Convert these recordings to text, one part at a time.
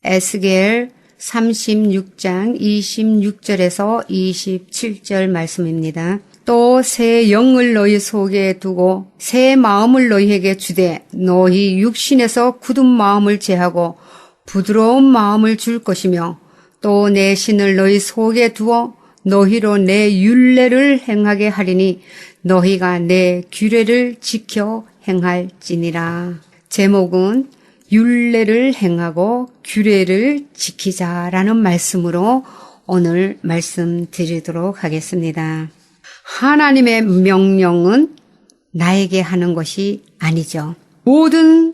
에스겔 36장 26절에서 27절 말씀입니다. 또 새 영을 너희 속에 두고 새 마음을 너희에게 주되 너희 육신에서 굳은 마음을 제하고 부드러운 마음을 줄 것이며 또 내 신을 너희 속에 두어 너희로 내 율례를 행하게 하리니 너희가 내 규례를 지켜 행할지니라. 제목은 율례를 행하고 규례를 지키자라는 말씀으로 오늘 말씀드리도록 하겠습니다. 하나님의 명령은 나에게 하는 것이 아니죠. 모든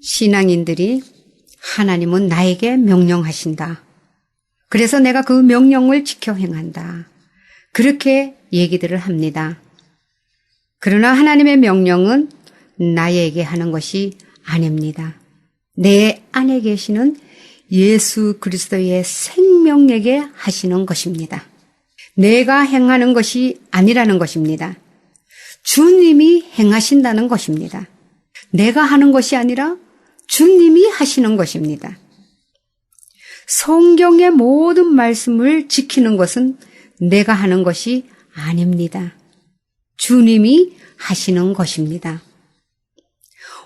신앙인들이 하나님은 나에게 명령하신다. 그래서 내가 그 명령을 지켜 행한다. 그렇게 얘기들을 합니다. 그러나 하나님의 명령은 나에게 하는 것이 아닙니다. 내 안에 계시는 예수 그리스도의 생명에게 하시는 것입니다. 내가 행하는 것이 아니라는 것입니다. 주님이 행하신다는 것입니다. 내가 하는 것이 아니라 주님이 하시는 것입니다. 성경의 모든 말씀을 지키는 것은 내가 하는 것이 아닙니다. 주님이 하시는 것입니다.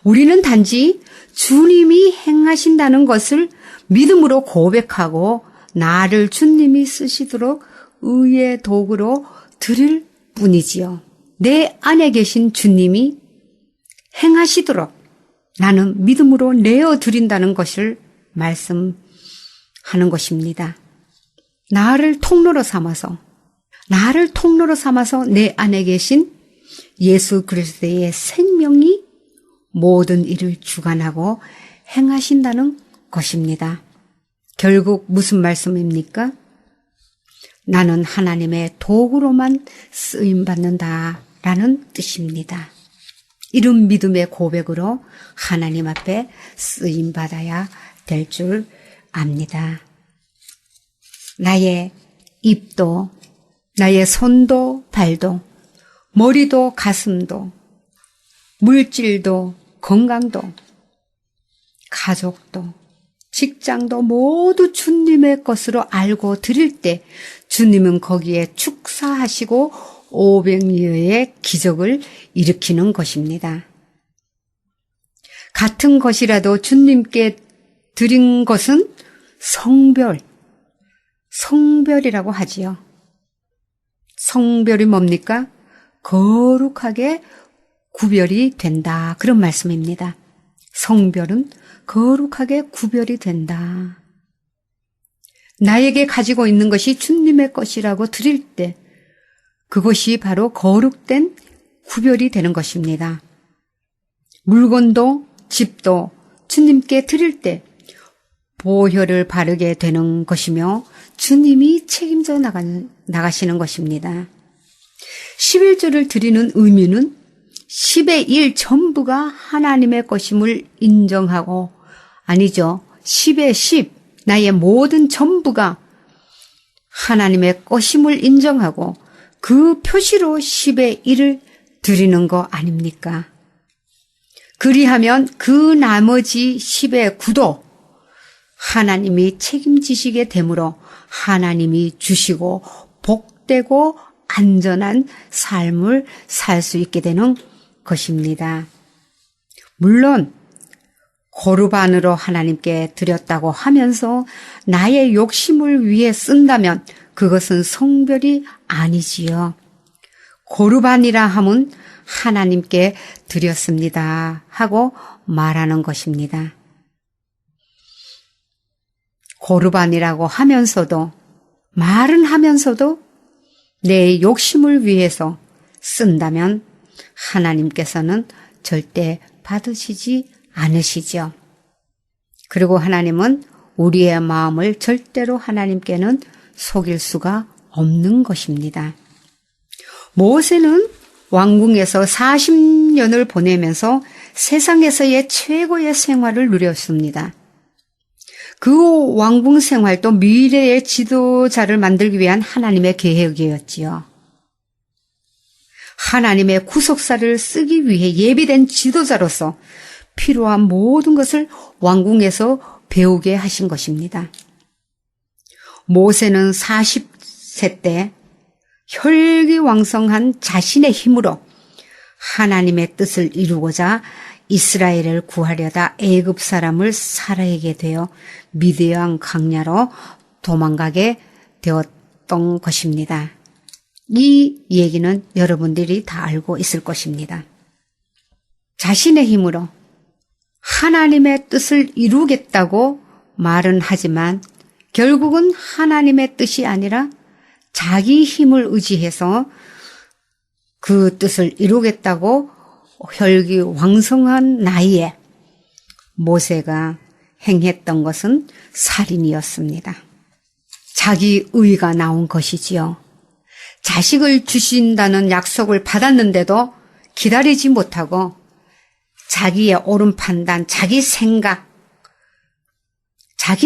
우리는 단지 주님이 행하신다는 것을 믿음으로 고백하고 나를 주님이 쓰시도록 의의 도구로 드릴 뿐이지요. 내 안에 계신 주님이 행하시도록 나는 믿음으로 내어드린다는 것을 말씀하는 것입니다. 나를 통로로 삼아서 내 안에 계신 예수 그리스도의 생명이 모든 일을 주관하고 행하신다는 것입니다. 결국 무슨 말씀입니까? 나는 하나님의 도구로만 쓰임받는다라는 뜻입니다. 이런 믿음의 고백으로 하나님 앞에 쓰임받아야 될 줄 압니다. 나의 입도, 나의 손도, 발도, 머리도, 가슴도, 물질도, 건강도, 가족도, 직장도 모두 주님의 것으로 알고 드릴 때 주님은 거기에 축사하시고 500여의 기적을 일으키는 것입니다. 같은 것이라도 주님께 드린 것은 성별이라고 하지요. 성별이 뭡니까? 거룩하게 구별이 된다. 그런 말씀입니다. 성별은 거룩하게 구별이 된다. 나에게 가지고 있는 것이 주님의 것이라고 드릴 때 그것이 바로 거룩된 구별이 되는 것입니다. 물건도 집도 주님께 드릴 때 보혈을 바르게 되는 것이며 주님이 책임져 나가시는 것입니다. 11조를 드리는 의미는 10의 1 전부가 하나님의 것임을 인정하고 아니죠. 10의 10 나의 모든 전부가 하나님의 것임을 인정하고 그 표시로 10의 1을 드리는 거 아닙니까? 그리하면 그 나머지 10의 9도 하나님이 책임지시게 되므로 하나님이 주시고 복되고 안전한 삶을 살 수 있게 되는 것입니다. 물론 고르반으로 하나님께 드렸다고 하면서 나의 욕심을 위해 쓴다면 그것은 성별이 아니지요. 고르반이라 함은 하나님께 드렸습니다 하고 말하는 것입니다. 고르반이라고 하면서도 말은 하면서도 내 욕심을 위해서 쓴다면 하나님께서는 절대 받으시지 않으시죠. 그리고 하나님은 우리의 마음을 절대로 하나님께는 속일 수가 없는 것입니다. 모세는 왕궁에서 40년을 보내면서 세상에서의 최고의 생활을 누렸습니다. 그 왕궁 생활도 미래의 지도자를 만들기 위한 하나님의 계획이었지요. 하나님의 구속사를 쓰기 위해 예비된 지도자로서 필요한 모든 것을 왕궁에서 배우게 하신 것입니다. 모세는 40세 때 혈기왕성한 자신의 힘으로 하나님의 뜻을 이루고자 이스라엘을 구하려다 애굽 사람을 살아가게 되어 미디안 광야로 도망가게 되었던 것입니다. 이 얘기는 여러분들이 다 알고 있을 것입니다. 자신의 힘으로 하나님의 뜻을 이루겠다고 말은 하지만 결국은 하나님의 뜻이 아니라 자기 힘을 의지해서 그 뜻을 이루겠다고 혈기왕성한 나이에 모세가 행했던 것은 살인이었습니다. 자기 의가 나온 것이지요. 자식을 주신다는 약속을 받았는데도 기다리지 못하고 자기의 옳은 판단, 자기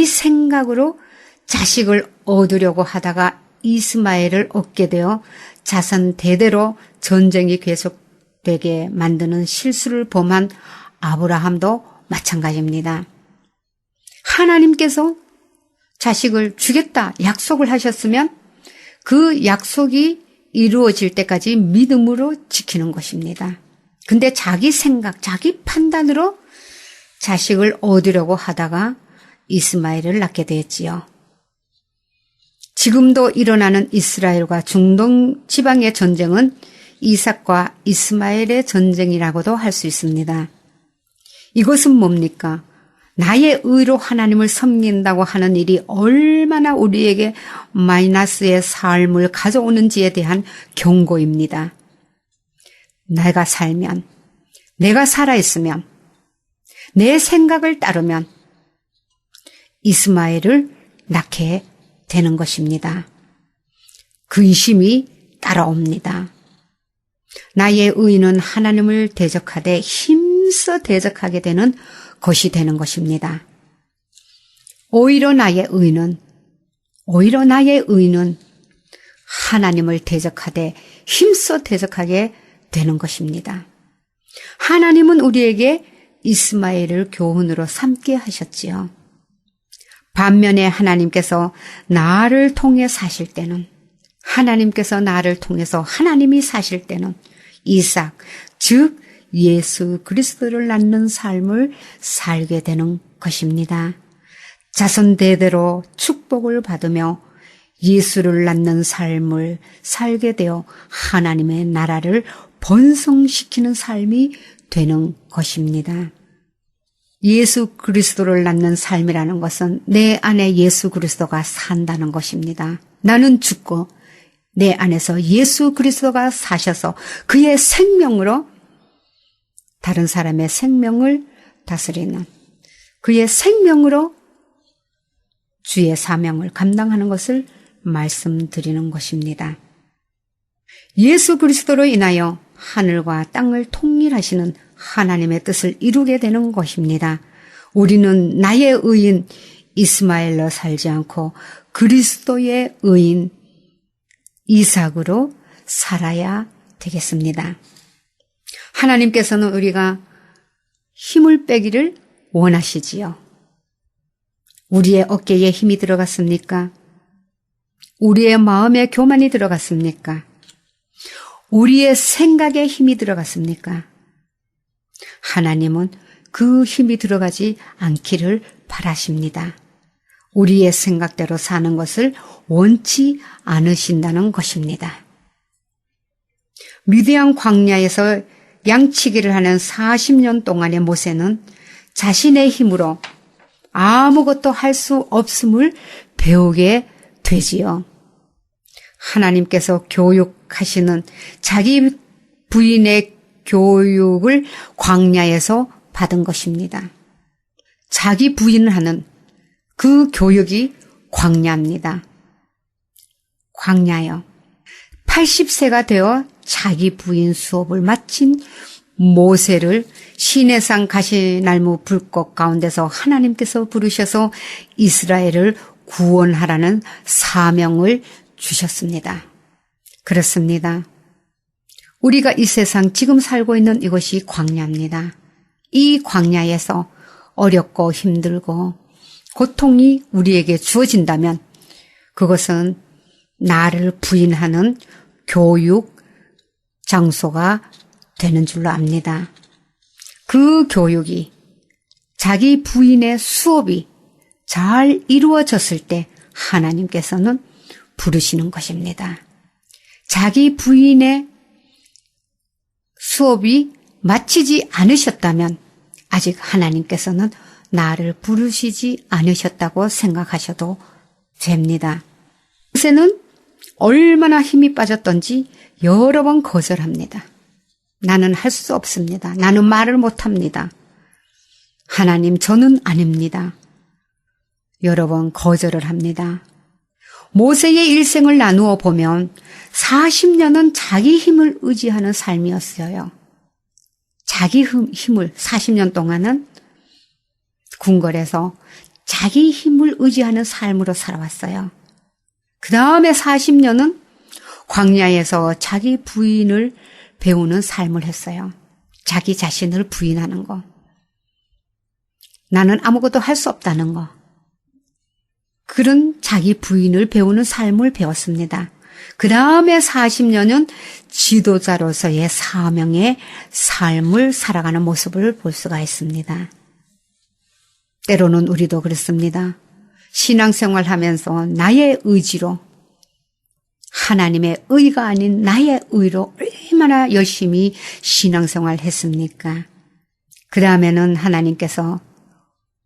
생각으로 자식을 얻으려고 하다가 이스마엘을 얻게 되어 자손 대대로 전쟁이 계속되게 만드는 실수를 범한 아브라함도 마찬가지입니다. 하나님께서 자식을 주겠다 약속을 하셨으면 그 약속이 이루어질 때까지 믿음으로 지키는 것입니다. 근데 자기 생각, 자기 판단으로 자식을 얻으려고 하다가 이스마엘을 낳게 되었지요. 지금도 일어나는 이스라엘과 중동 지방의 전쟁은 이삭과 이스마엘의 전쟁이라고도 할 수 있습니다. 이것은 뭡니까? 나의 의로 하나님을 섬긴다고 하는 일이 얼마나 우리에게 마이너스의 삶을 가져오는지에 대한 경고입니다. 내가 살면, 내가 살아있으면, 내 생각을 따르면 이스마엘을 낳게 되는 것입니다. 근심이 따라옵니다. 나의 의는 하나님을 대적하되 힘써 대적하게 되는 것이 되는 것입니다. 오히려 나의 의는 하나님을 대적하되 힘써 대적하게 되는 것입니다. 하나님은 우리에게 이스마엘을 교훈으로 삼게 하셨지요. 반면에 하나님께서 나를 통해 사실 때는, 하나님께서 나를 통해서 하나님이 사실 때는 이삭, 즉 예수 그리스도를 낳는 삶을 살게 되는 것입니다. 자손 대대로 축복을 받으며 예수를 낳는 삶을 살게 되어 하나님의 나라를 번성시키는 삶이 되는 것입니다. 예수 그리스도를 낳는 삶이라는 것은 내 안에 예수 그리스도가 산다는 것입니다. 나는 죽고 내 안에서 예수 그리스도가 사셔서 그의 생명으로 다른 사람의 생명을 다스리는, 그의 생명으로 주의 사명을 감당하는 것을 말씀드리는 것입니다. 예수 그리스도로 인하여 하늘과 땅을 통일하시는 하나님의 뜻을 이루게 되는 것입니다. 우리는 나의 의인 이스마엘로 살지 않고 그리스도의 의인 이삭으로 살아야 되겠습니다. 하나님께서는 우리가 힘을 빼기를 원하시지요. 우리의 어깨에 힘이 들어갔습니까? 우리의 마음에 교만이 들어갔습니까? 우리의 생각에 힘이 들어갔습니까? 하나님은 그 힘이 들어가지 않기를 바라십니다. 우리의 생각대로 사는 것을 원치 않으신다는 것입니다. 미디안 광야에서 양치기를 하는 40년 동안의 모세는 자신의 힘으로 아무것도 할 수 없음을 배우게 되지요. 하나님께서 교육하시는 자기 부인의 교육을 광야에서 받은 것입니다. 자기 부인을 하는 그 교육이 광야입니다. 광야요. 80세가 되어 자기 부인 수업을 마친 모세를 시내산 가시날무 불꽃 가운데서 하나님께서 부르셔서 이스라엘을 구원하라는 사명을 주셨습니다. 그렇습니다. 우리가 이 세상 지금 살고 있는 이것이 광야입니다. 이 광야에서 어렵고 힘들고 고통이 우리에게 주어진다면 그것은 나를 부인하는 교육 장소가 되는 줄로 압니다. 그 교육이 자기 부인의 수업이 잘 이루어졌을 때 하나님께서는 부르시는 것입니다. 자기 부인의 수업이 마치지 않으셨다면 아직 하나님께서는 나를 부르시지 않으셨다고 생각하셔도 됩니다. 모세는 얼마나 힘이 빠졌던지 여러 번 거절합니다. 나는 할 수 없습니다. 나는 말을 못합니다. 하나님, 저는 아닙니다. 여러 번 거절을 합니다. 모세의 일생을 나누어 보면 40년은 자기 힘을 의지하는 삶이었어요. 자기 힘을 40년 동안은 궁궐에서 자기 힘을 의지하는 삶으로 살아왔어요. 그 다음에 40년은 광야에서 자기 부인을 배우는 삶을 했어요. 자기 자신을 부인하는 거. 나는 아무것도 할 수 없다는 거. 그런 자기 부인을 배우는 삶을 배웠습니다. 그 다음에 40년은 지도자로서의 사명의 삶을 살아가는 모습을 볼 수가 있습니다. 때로는 우리도 그렇습니다. 신앙생활 하면서 나의 의지로, 하나님의 의가 아닌 나의 의로 얼마나 열심히 신앙생활 했습니까? 그 다음에는 하나님께서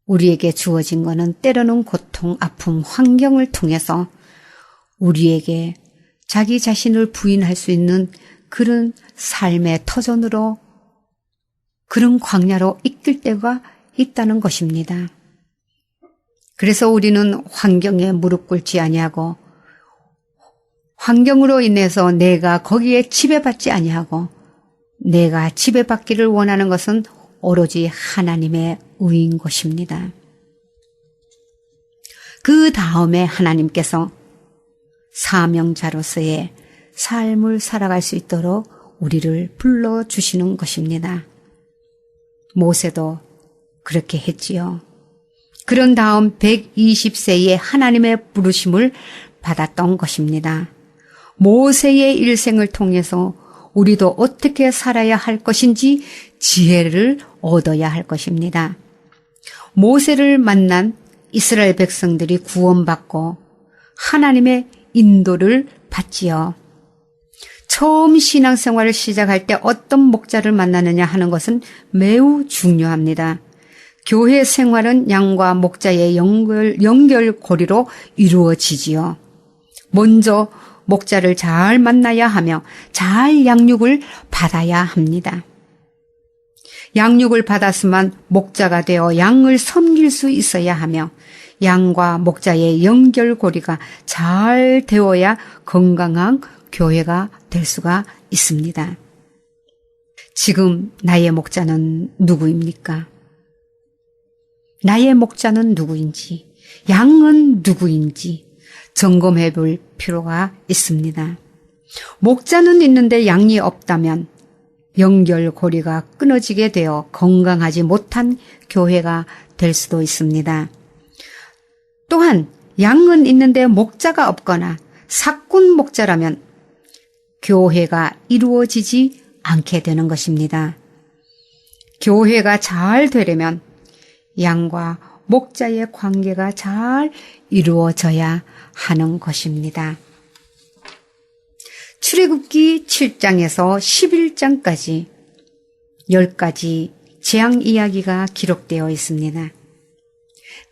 우리에게 주어진 것은 때로는 고통, 아픔, 환경을 통해서 우리에게 자기 자신을 부인할 수 있는 그런 삶의 터전으로, 그런 광야로 이끌 때가 있다는 것입니다. 그래서 우리는 환경에 무릎 꿇지 아니하고, 환경으로 인해서 내가 거기에 지배받지 아니하고, 내가 지배받기를 원하는 것은 오로지 하나님의 의인 것입니다. 그 다음에 하나님께서 사명자로서의 삶을 살아갈 수 있도록 우리를 불러주시는 것입니다. 모세도 그렇게 했지요. 그런 다음 120세에 하나님의 부르심을 받았던 것입니다. 모세의 일생을 통해서 우리도 어떻게 살아야 할 것인지 지혜를 얻어야 할 것입니다. 모세를 만난 이스라엘 백성들이 구원받고 하나님의 인도를 받지요. 처음 신앙생활을 시작할 때 어떤 목자를 만나느냐 하는 것은 매우 중요합니다. 교회 생활은 양과 목자의 연결고리로 이루어지지요. 먼저 목자를 잘 만나야 하며 잘 양육을 받아야 합니다. 양육을 받았으면 목자가 되어 양을 섬길 수 있어야 하며 양과 목자의 연결고리가 잘 되어야 건강한 교회가 될 수가 있습니다. 지금 나의 목자는 누구입니까? 나의 목자는 누구인지, 양은 누구인지 점검해 볼 필요가 있습니다. 목자는 있는데 양이 없다면 연결고리가 끊어지게 되어 건강하지 못한 교회가 될 수도 있습니다. 또한 양은 있는데 목자가 없거나 사꾼 목자라면 교회가 이루어지지 않게 되는 것입니다. 교회가 잘 되려면 양과 목자의 관계가 잘 이루어져야 하는 것입니다. 출애굽기 7장에서 11장까지 10가지 재앙 이야기가 기록되어 있습니다.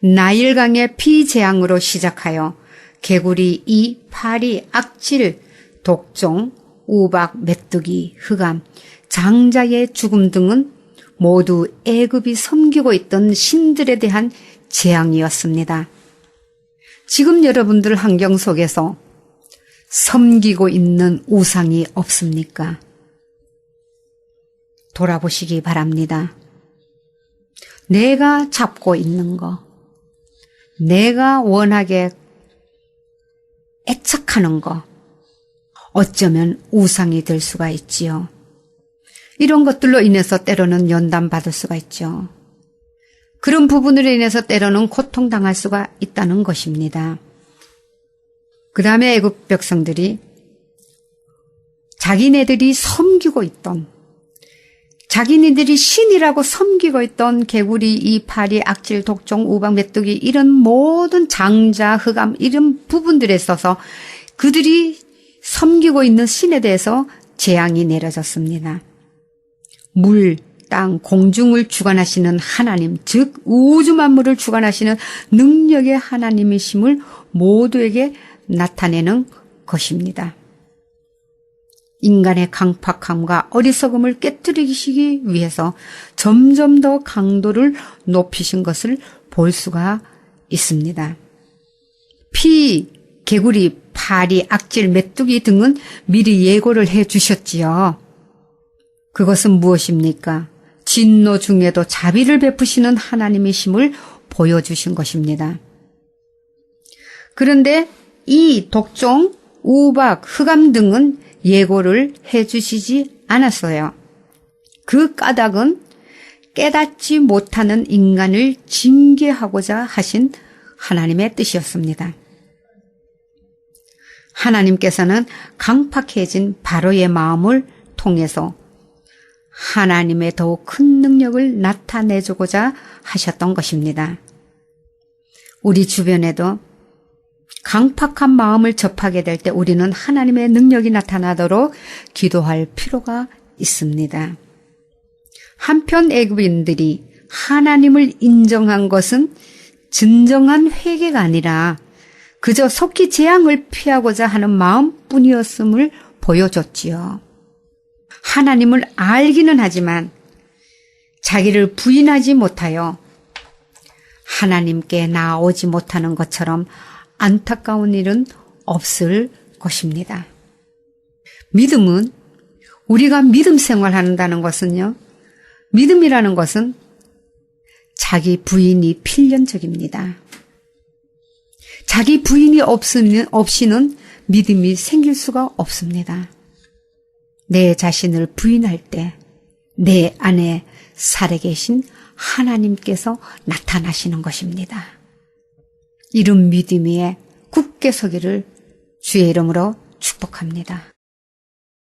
나일강의 피재앙으로 시작하여 개구리, 이, 파리, 악질, 독종, 우박, 메뚜기, 흑암, 장자의 죽음 등은 모두 애굽이 섬기고 있던 신들에 대한 재앙이었습니다. 지금 여러분들 환경 속에서 섬기고 있는 우상이 없습니까? 돌아보시기 바랍니다. 내가 잡고 있는 거, 내가 원하게 애착하는 거, 어쩌면 우상이 될 수가 있지요. 이런 것들로 인해서 때로는 연단받을 수가 있죠. 그런 부분으로 인해서 때로는 고통당할 수가 있다는 것입니다. 그 다음에 애굽 백성들이 자기네들이 섬기고 있던, 자기네들이 신이라고 섬기고 있던 개구리, 이파리, 악질, 독종, 우박, 메뚜기 이런 모든 장자, 흑암 이런 부분들에 있어서 그들이 섬기고 있는 신에 대해서 재앙이 내려졌습니다. 물, 땅, 공중을 주관하시는 하나님, 즉 우주 만물을 주관하시는 능력의 하나님이심을 모두에게 나타내는 것입니다. 인간의 강팍함과 어리석음을 깨뜨리시기 위해서 점점 더 강도를 높이신 것을 볼 수가 있습니다. 피, 개구리, 파리, 악질, 메뚜기 등은 미리 예고를 해 주셨지요. 그것은 무엇입니까? 진노 중에도 자비를 베푸시는 하나님이심을 보여주신 것입니다. 그런데 이 독종, 우박, 흑암 등은 예고를 해주시지 않았어요. 그 까닭은 깨닫지 못하는 인간을 징계하고자 하신 하나님의 뜻이었습니다. 하나님께서는 강팍해진 바로의 마음을 통해서 하나님의 더욱 큰 능력을 나타내주고자 하셨던 것입니다. 우리 주변에도 강팍한 마음을 접하게 될 때 우리는 하나님의 능력이 나타나도록 기도할 필요가 있습니다. 한편 애굽인들이 하나님을 인정한 것은 진정한 회개가 아니라 그저 속히 재앙을 피하고자 하는 마음뿐이었음을 보여줬지요. 하나님을 알기는 하지만 자기를 부인하지 못하여 하나님께 나아오지 못하는 것처럼 안타까운 일은 없을 것입니다. 믿음은 우리가 믿음 생활한다는 것은요. 믿음이라는 것은 자기 부인이 필연적입니다. 자기 부인이 없이는 믿음이 생길 수가 없습니다. 내 자신을 부인할 때 내 안에 살아계신 하나님께서 나타나시는 것입니다. 이런 믿음 위에 굳게 서기를 주의 이름으로 축복합니다.